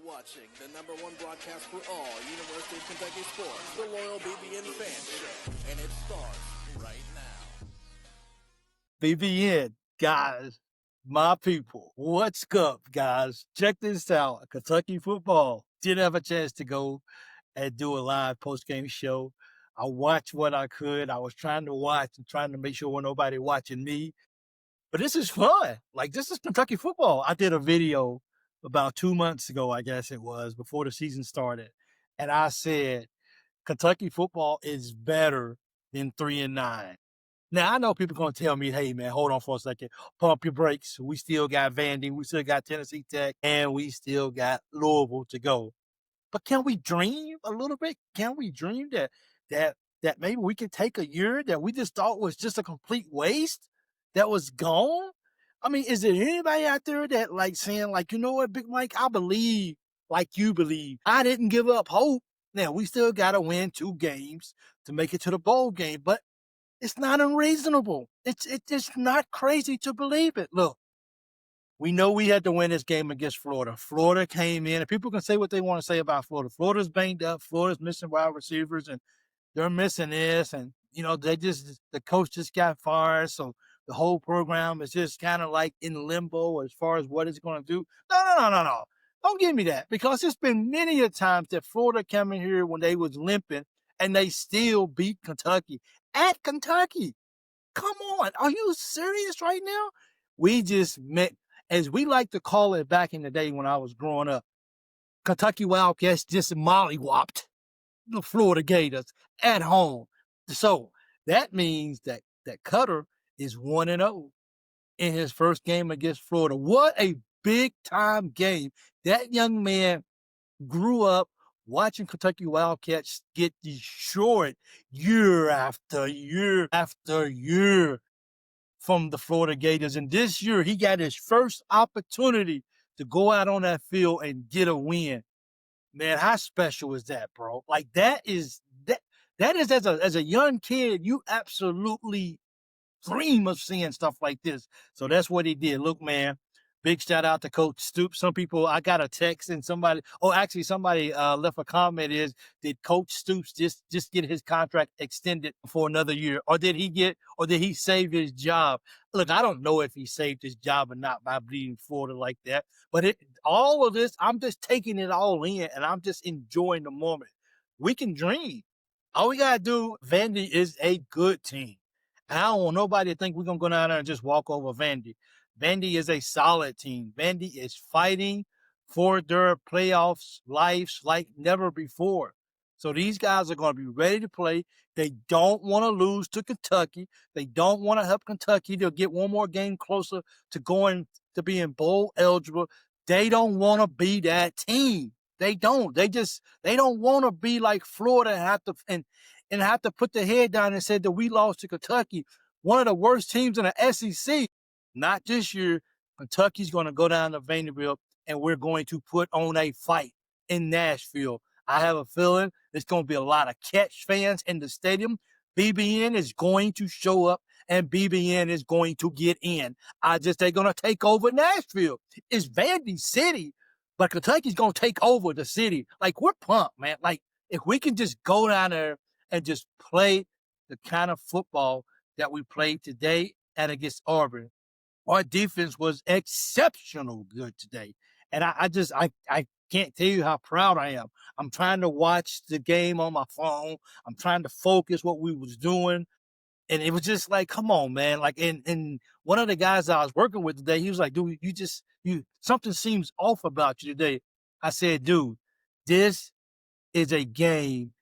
watching the #1 broadcast for all University of Kentucky sports, the Loyal BBN Fan Show, and it starts right now. BBN, guys, my people, what's up, guys? Check this out. Kentucky football. Didn't have a chance to go and do a live post-game show. I watched what I could. I was trying to watch and trying to make sure wasn't nobody watching me. But this is fun. Like, this is Kentucky football. I did a video about 2 months ago, I guess it was, before the season started. And I said, Kentucky football is better than 3-9. Now, I know people going to tell me, hey, man, hold on for a second. Pump your brakes. We still got Vandy. We still got Tennessee Tech. And we still got Louisville to go. But can we dream a little bit? Can we dream that maybe we could take a year that we just thought was just a complete waste, that was gone? I mean, is there anybody out there that like saying like, you know what, Big Mike, I believe like you believe. I didn't give up hope. Now, we still got to win 2 games to make it to the bowl game, but it's not unreasonable. It's just not crazy to believe it. Look, we know we had to win this game against Florida. Florida came in, and people can say what they want to say about Florida. Florida's banged up. Florida's missing wide receivers, and they're missing this. And, you know, the coach just got fired. So the whole program is just kind of like in limbo as far as what it's going to do. No. Don't give me that, because it's been many a times that Florida came in here when they was limping and they still beat Kentucky at Kentucky. Come on. Are you serious right now? We just met, as we like to call it back in the day when I was growing up, Kentucky Wildcats just mollywopped the Florida Gators at home. So that means that Cutter is 1-0 in his first game against Florida. What a big time game. That young man grew up watching Kentucky Wildcats get destroyed year after year after year from the Florida Gators. And this year, he got his first opportunity to go out on that field and get a win. Man, how special is that, bro? Like, that is as a young kid, you absolutely dream of seeing stuff like this. So that's what he did. Look, man, big shout out to Coach Stoops. Some people, I got a text and somebody left a comment did Coach Stoops just get his contract extended for another year? Or did he save his job? Look, I don't know if he saved his job or not by bleeding Florida like that. But all of this, I'm just taking it all in and I'm just enjoying the moment. We can dream. All we got to do, Vandy is a good team. I don't want nobody to think we're going to go down there and just walk over Vandy. Vandy is a solid team. Vandy is fighting for their playoffs lives like never before. So these guys are going to be ready to play. They don't want to lose to Kentucky. They don't want to help Kentucky to get one more game closer to going to being bowl eligible. They don't want to be that team. They don't. They don't want to be like Florida and have to put their head down and say that we lost to Kentucky, one of the worst teams in the SEC. Not this year. Kentucky's going to go down to Vanderbilt, and we're going to put on a fight in Nashville. I have a feeling there's going to be a lot of Catch fans in the stadium. BBN is going to show up, and BBN is going to get in. They're going to take over Nashville. It's Vandy City, but Kentucky's going to take over the city. Like, we're pumped, man. Like, if we can just go down there and just play the kind of football that we played today and against Auburn. Our defense was exceptional good today. And I can't tell you how proud I am. I'm trying to watch the game on my phone. I'm trying to focus what we was doing. And it was just like, come on, man. Like, and one of the guys I was working with today, he was like, dude, something seems off about you today. I said, dude, this is a game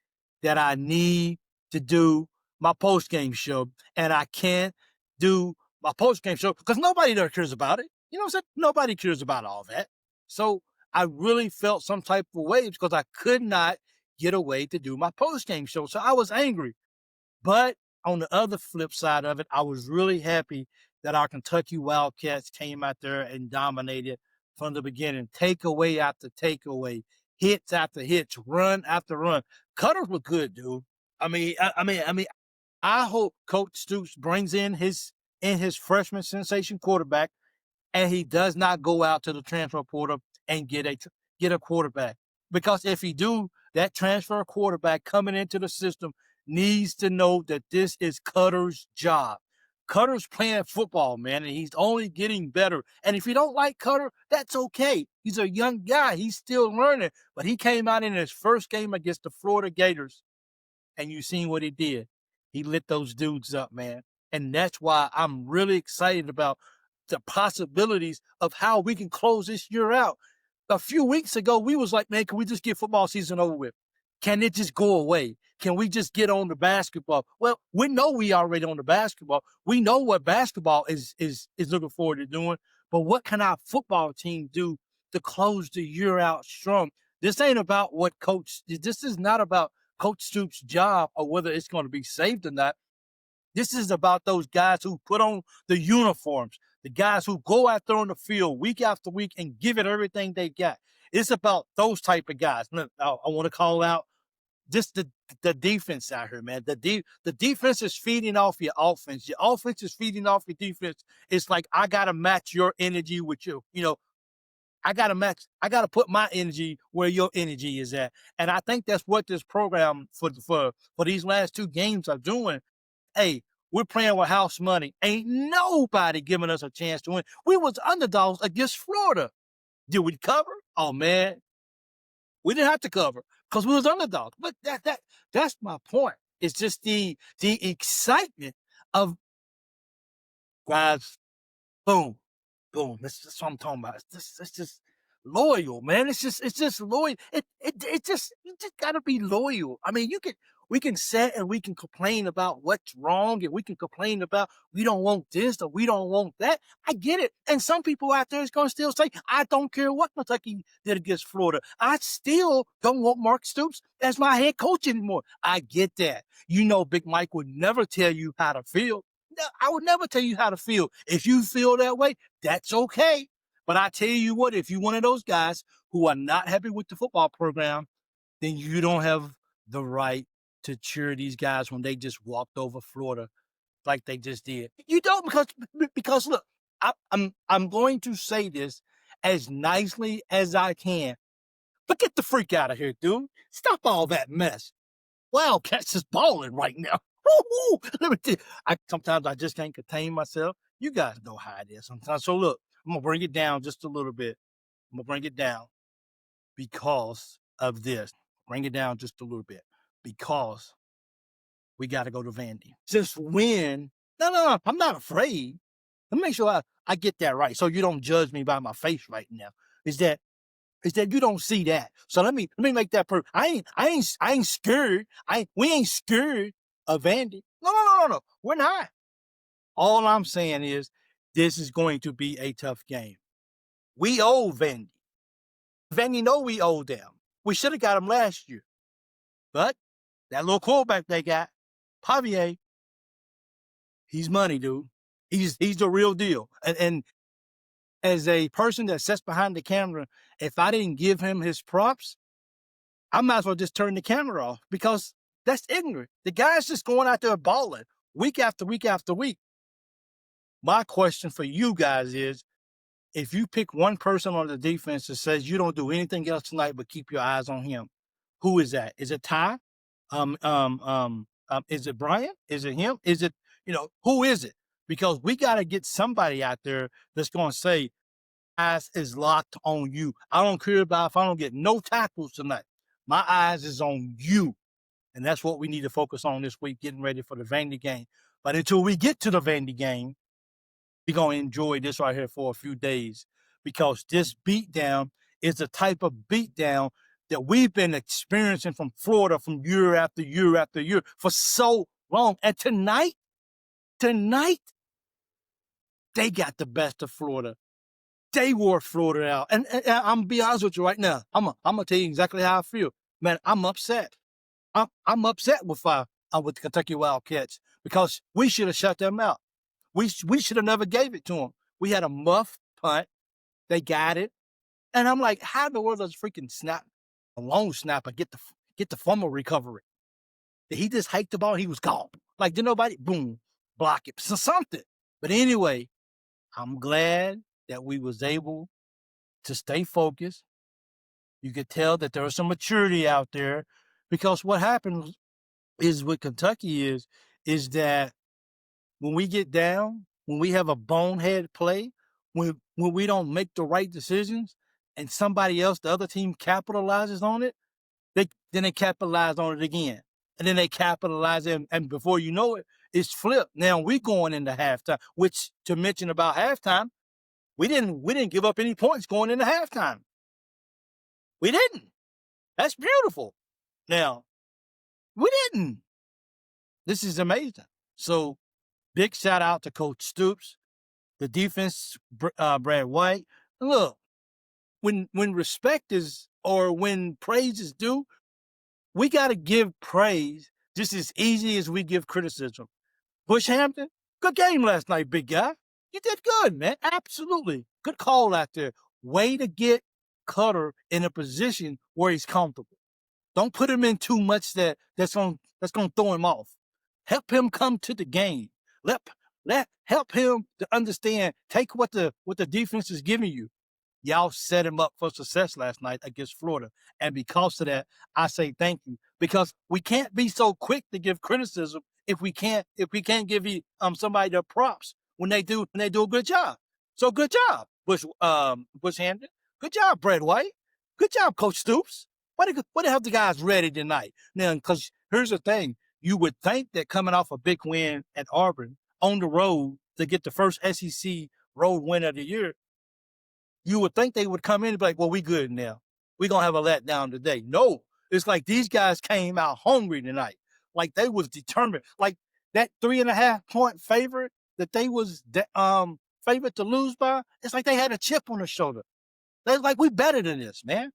that I need to do my post-game show, and I can't do my post-game show because nobody there cares about it. You know what I'm saying? Nobody cares about all that. So I really felt some type of way because I could not get away to do my post-game show. So I was angry. But on the other flip side of it, I was really happy that our Kentucky Wildcats came out there and dominated from the beginning. Takeaway after takeaway. Hits after hits, run after run. Cutters were good, dude. I hope Coach Stoops brings in his freshman sensation quarterback, and he does not go out to the transfer portal and get get a quarterback. Because if he do, that transfer quarterback coming into the system needs to know that this is Cutter's job. Cutter's playing football, man, and he's only getting better. And if you don't like Cutter, that's okay. He's a young guy. He's still learning. But he came out in his first game against the Florida Gators, and you seen what he did. He lit those dudes up, man. And that's why I'm really excited about the possibilities of how we can close this year out. A few weeks ago, we was like, man, can we just get football season over with? Can it just go away? Can we just get on the basketball? Well, we know we already on the basketball. We know what basketball is looking forward to doing. But what can our football team do to close the year out strong? This ain't about what coach. This is not about Coach Stoops' job or whether it's going to be saved or not. This is about those guys who put on the uniforms, the guys who go out there on the field week after week and give it everything they got. It's about those type of guys. Look, I want to call out just the defense out here, man. The defense is feeding off your offense. Your offense is feeding off your defense. It's like, I got to match your energy with you. You know, I got to put my energy where your energy is at. And I think that's what this program for these last two games are doing. Hey, we're playing with house money. Ain't nobody giving us a chance to win. We was underdogs against Florida. Did we cover? Oh, man. We didn't have to cover because we was underdogs. But that's my point. It's just the excitement of, guys, boom, boom. That's what I'm talking about. It's just loyal, man. It's just loyal. You just gotta be loyal. I mean, we can sit and we can complain about what's wrong, and we can complain about we don't want this or we don't want that. I get it. And some people out there is gonna still say, I don't care what Kentucky did against Florida. I still don't want Mark Stoops as my head coach anymore. I get that. You know, Big Mike would never tell you how to feel. No, I would never tell you how to feel. If you feel that way, that's okay. But I tell you what, if you're one of those guys who are not happy with the football program, then you don't have the right to cheer these guys when they just walked over Florida like they just did. You don't, because look, I'm going to say this as nicely as I can, but get the freak out of here, dude. Stop all that mess. Wildcats is balling right now. Woo-hoo! Let me tell you, sometimes I just can't contain myself. You guys know how it is sometimes. So look, I'm gonna bring it down just a little bit. I'm gonna bring it down because of this. Bring it down just a little bit because we got to go to Vandy. Just win. No, I'm not afraid. Let me make sure I get that right, so you don't judge me by my face right now. Is that you don't see that? So let me make that perfect. I ain't scared. We ain't scared of Vandy. No. We're not. All I'm saying is this is going to be a tough game. We owe Vandy. Vandy know we owe them. We should have got them last year. But that little quarterback they got, Javier, he's money, dude. He's the real deal. And as a person that sits behind the camera, if I didn't give him his props, I might as well just turn the camera off because that's ignorant. The guy's just going out there balling week after week after week. My question for you guys is, if you pick one person on the defense that says you don't do anything else tonight but keep your eyes on him, who is that? Is it Ty? Is it Brian? Is it him? Is it, who is it? Because we got to get somebody out there that's going to say, eyes is locked on you. I don't care about if I don't get no tackles tonight. My eyes is on you. And that's what we need to focus on this week, getting ready for the Vandy game. But until we get to the Vandy game, we're going to enjoy this right here for a few days because this beatdown is the type of beatdown that we've been experiencing from Florida from year after year after year for so long. And tonight, they got the best of Florida. They wore Florida out. And I'm going to be honest with you right now. I'm going to tell you exactly how I feel. Man, I'm upset. I'm upset with the Kentucky Wildcats because we should have shut them out. We should have never gave it to them. We had a muff punt. They got it. And I'm like, how in the world does freaking a long snapper get the fumble recovery? Did he just hike the ball and he was gone? Like, did nobody, boom, block it? So something. But anyway, I'm glad that we was able to stay focused, You could tell that there was some maturity out there, because what happens is with Kentucky is that when we get down, when we have a bonehead play, when we don't make the right decisions, and somebody else, the other team, capitalizes on it, then they capitalize on it again, and then they capitalize it, and before you know it, it's flipped. Now we going into halftime, which, to mention about halftime, we didn't give up any points going into halftime. We didn't. That's beautiful. Now, we didn't. This is amazing. So, big shout out to Coach Stoops, the defense, Brad White. Look, when respect is, or when praise is due, we got to give praise just as easy as we give criticism. Bush Hampton, good game last night, big guy. You did good, man. Absolutely. Good call out there. Way to get Cutter in a position where he's comfortable. Don't put him in too much that's gonna throw him off. Help him come to the game. Help him to understand. Take what the defense is giving you. Y'all set him up for success last night against Florida. And because of that, I say thank you. Because we can't be so quick to give criticism if we can't give somebody their props when they do a good job. So good job, Bush Hampton. Good job, Brad White. Good job, Coach Stoops. What the hell the guys ready tonight? Now, because here's the thing. You would think that coming off a big win at Auburn on the road to get the first SEC road win of the year, you would think they would come in and be like, well, we good now. We're going to have a letdown today. No, it's like these guys came out hungry tonight. Like they was determined. Like that 3.5 point favorite that they was favorite to lose by, it's like they had a chip on their shoulder. They're like, we better than this, man.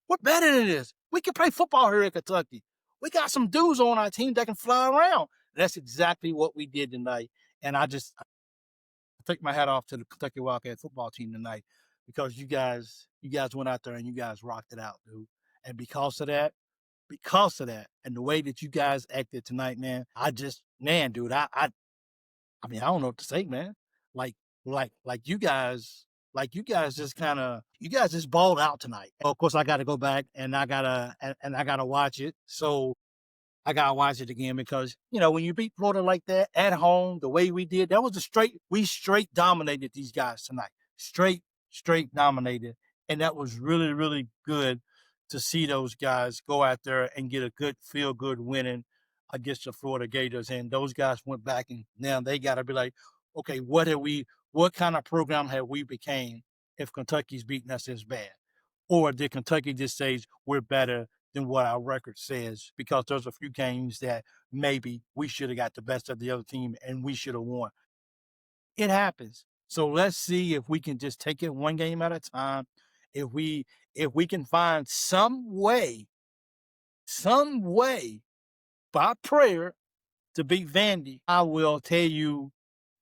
We're better than this. We can play football here in Kentucky. We got some dudes on our team that can fly around. And that's exactly what we did tonight. And I take my hat off to the Kentucky Wildcats football team tonight, because you guys went out there and you guys rocked it out, dude. And because of that, and the way that you guys acted tonight, man, dude, I mean, I don't know what to say, man. Like you guys just balled out tonight. Of course, I got to go back and I gotta watch it. So I gotta watch it again, because when you beat Florida like that at home, the way we did, we straight dominated these guys tonight. Straight dominated, and that was really, really good to see those guys go out there and get a good feel good winning against the Florida Gators. And those guys went back, and now they got to be like, okay, what kind of program have we became if Kentucky's beating us this bad? Or did Kentucky just say we're better than what our record says? Because there's a few games that maybe we should have got the best of the other team and we should have won. It happens. So let's see if we can just take it one game at a time. If we can find some way by prayer to beat Vandy, I will tell you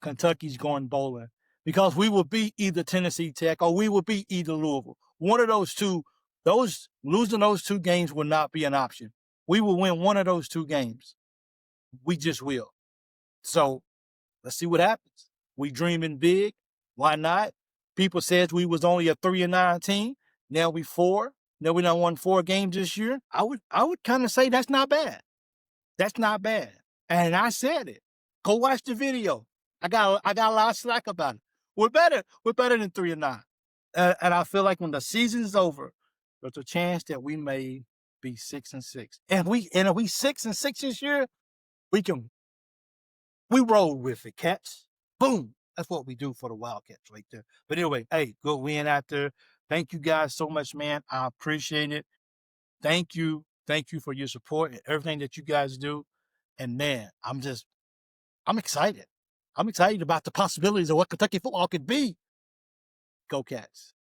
Kentucky's going bowling, because we will beat either Tennessee Tech or we will beat either Louisville. One of those two, losing those two games will not be an option. We will win one of those two games. We just will. So let's see what happens. We dreaming big. Why not? People said we was only a 3-9 team. Now we 4. Now we done won 4 games this year. I would kind of say that's not bad. That's not bad. And I said it. Go watch the video. I got a lot of slack about it. We're better than 3-9. And I feel like when the season's over, there's a chance that we may be 6-6. And if we 6-6 this year, we roll with it, cats. Boom. That's what we do for the Wildcats right there. But anyway, hey, good win out there. Thank you guys so much, man. I appreciate it. Thank you. Thank you for your support and everything that you guys do. And man, I'm excited. I'm excited about the possibilities of what Kentucky football could be. Go Cats.